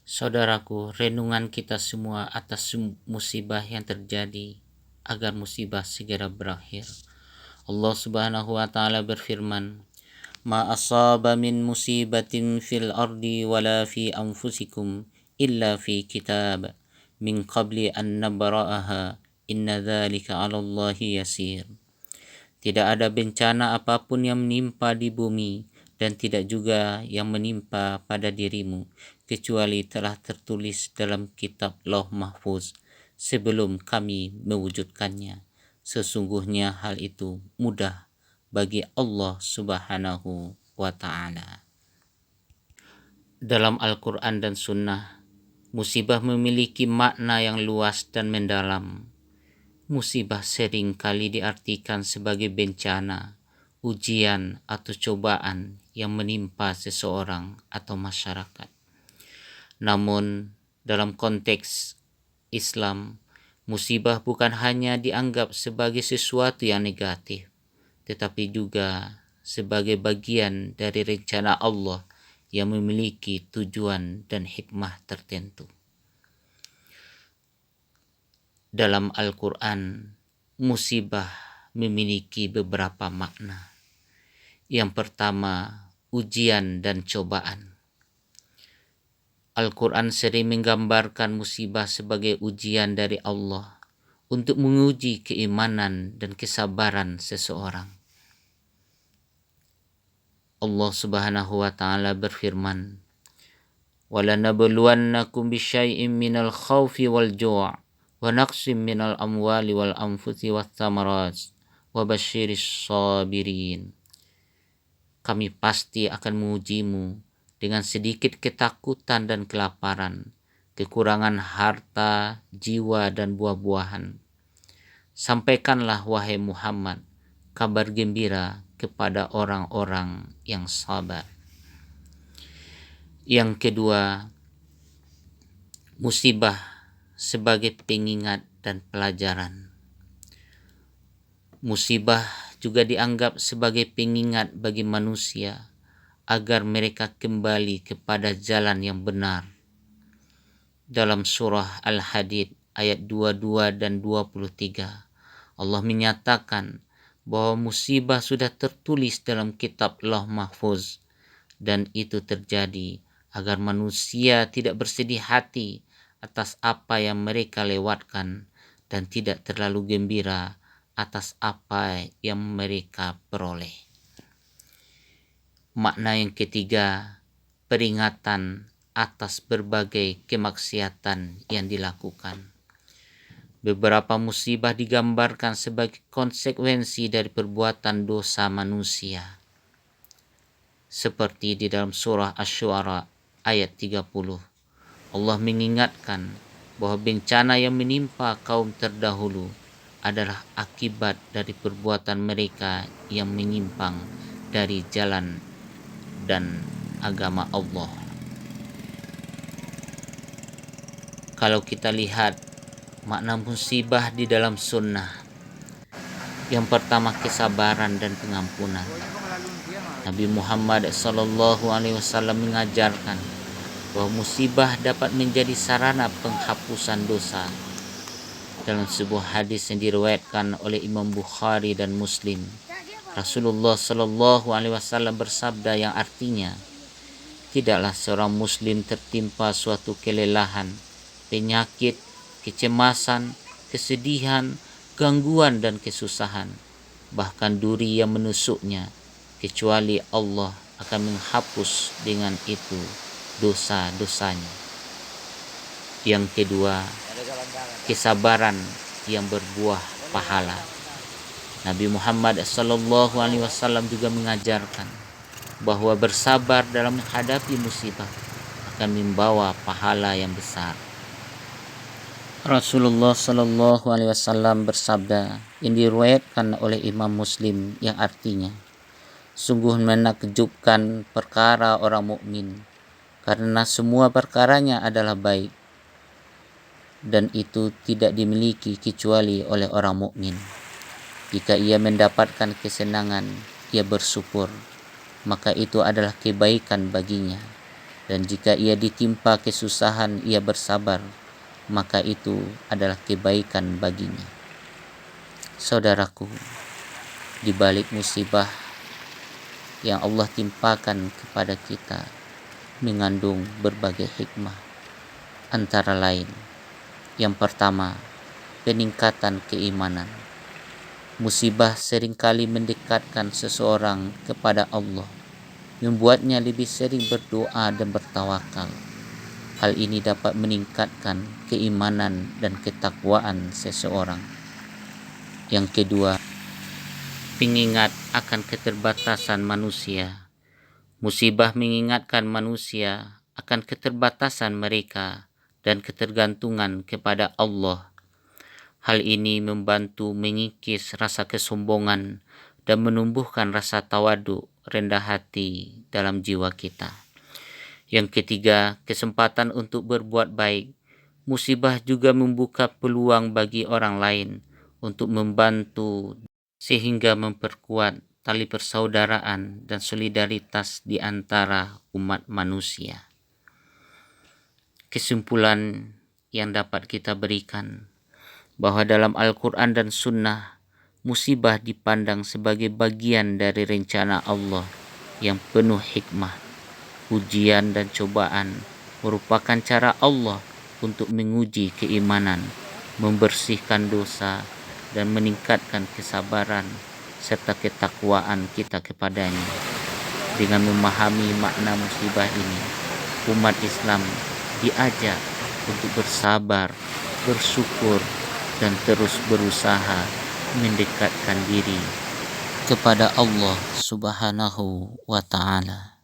Saudaraku, renungan kita semua atas musibah yang terjadi agar musibah segera berakhir. Allah Subhanahu wa taala berfirman, "Ma asaba min musibatin fil ardi wala fi anfusikum illa fi kitab min qabli an nabra'aha inna dzalika 'ala Allahi yasir." Tidak ada bencana apapun yang menimpa di bumi dan tidak juga yang menimpa pada dirimu, kecuali telah tertulis dalam kitab Lauh Mahfuz sebelum kami mewujudkannya. Sesungguhnya hal itu mudah bagi Allah Subhanahu wa ta'ala. Dalam Al-Quran dan Sunnah, musibah memiliki makna yang luas dan mendalam. Musibah sering kali diartikan sebagai bencana, ujian atau cobaan yang menimpa seseorang atau masyarakat. Namun, dalam konteks Islam, musibah bukan hanya dianggap sebagai sesuatu yang negatif, tetapi juga sebagai bagian dari rencana Allah yang memiliki tujuan dan hikmah tertentu. Dalam Al-Quran, musibah memiliki beberapa makna. Yang pertama, ujian dan cobaan. Al-Quran sering menggambarkan musibah sebagai ujian dari Allah untuk menguji keimanan dan kesabaran seseorang. Allah Subhanahu wa taala berfirman, "Walanabluwannakum bisyai'im minal khaufi wal ju' wa naqsim minal amwali wal anfusi wath thamarat wa basyiris sabirin." Kami pasti akan mengujimu dengan sedikit ketakutan dan kelaparan, kekurangan harta, jiwa dan buah-buahan. Sampaikanlah wahai Muhammad kabar gembira kepada orang-orang yang sabar. Yang kedua, musibah sebagai pengingat dan pelajaran. Musibah juga dianggap sebagai pengingat bagi manusia agar mereka kembali kepada jalan yang benar. Dalam surah Al-Hadid ayat 22 dan 23, Allah menyatakan bahwa musibah sudah tertulis dalam kitab Lauh Mahfuz dan itu terjadi agar manusia tidak bersedih hati atas apa yang mereka lewatkan dan tidak terlalu gembira atas apa yang mereka peroleh. Makna yang ketiga, peringatan atas berbagai kemaksiatan yang dilakukan. Beberapa musibah digambarkan sebagai konsekuensi dari perbuatan dosa manusia. Seperti di dalam surah Asy-Syu'ara ayat 30. Allah mengingatkan bahwa bencana yang menimpa kaum terdahulu adalah akibat dari perbuatan mereka yang menyimpang dari jalan dan agama Allah. Kalau kita lihat makna musibah di dalam sunnah, yang pertama kesabaran dan pengampunan. Nabi Muhammad SAW mengajarkan bahwa musibah dapat menjadi sarana penghapusan dosa. Dalam sebuah hadis yang diriwayatkan oleh Imam Bukhari dan Muslim, Rasulullah SAW bersabda yang artinya, tidaklah seorang muslim tertimpa suatu kelelahan, penyakit, kecemasan, kesedihan, gangguan dan kesusahan, bahkan duri yang menusuknya, kecuali Allah akan menghapus dengan itu dosa-dosanya. Yang kedua, kesabaran yang berbuah pahala. Nabi Muhammad SAW juga mengajarkan bahwa bersabar dalam menghadapi musibah akan membawa pahala yang besar. Rasulullah SAW bersabda yang diriwayatkan oleh Imam Muslim yang artinya, sungguh menakjubkan perkara orang mukmin, karena semua perkaranya adalah baik, dan itu tidak dimiliki kecuali oleh orang mukmin. Jika ia mendapatkan kesenangan, ia bersyukur, maka itu adalah kebaikan baginya. dan jika ia ditimpa kesusahan ia bersabar, maka itu adalah kebaikan baginya. Saudaraku, di balik musibah yang Allah timpakan kepada kita mengandung berbagai hikmah. Antara lain, yang pertama, peningkatan keimanan. Musibah seringkali mendekatkan seseorang kepada Allah, membuatnya lebih sering berdoa dan bertawakal. Hal ini dapat meningkatkan keimanan dan ketakwaan seseorang. Yang kedua, pengingat akan keterbatasan manusia. Musibah mengingatkan manusia akan keterbatasan mereka dan ketergantungan kepada Allah. Hal ini membantu mengikis rasa kesombongan dan menumbuhkan rasa tawadu, rendah hati dalam jiwa kita. Yang ketiga, kesempatan untuk berbuat baik. Musibah juga membuka peluang bagi orang lain untuk membantu sehingga memperkuat tali persaudaraan dan solidaritas di antara umat manusia. Kesimpulan yang dapat kita berikan bahwa dalam Al-Quran dan Sunnah, musibah dipandang sebagai bagian dari rencana Allah yang penuh hikmah. Ujian dan cobaan merupakan cara Allah untuk menguji keimanan, membersihkan dosa, dan meningkatkan kesabaran serta ketakwaan kita kepadanya. Dengan memahami makna musibah ini, umat Islam diajak untuk bersabar, bersyukur, dan terus berusaha mendekatkan diri kepada Allah Subhanahu wa Ta'ala.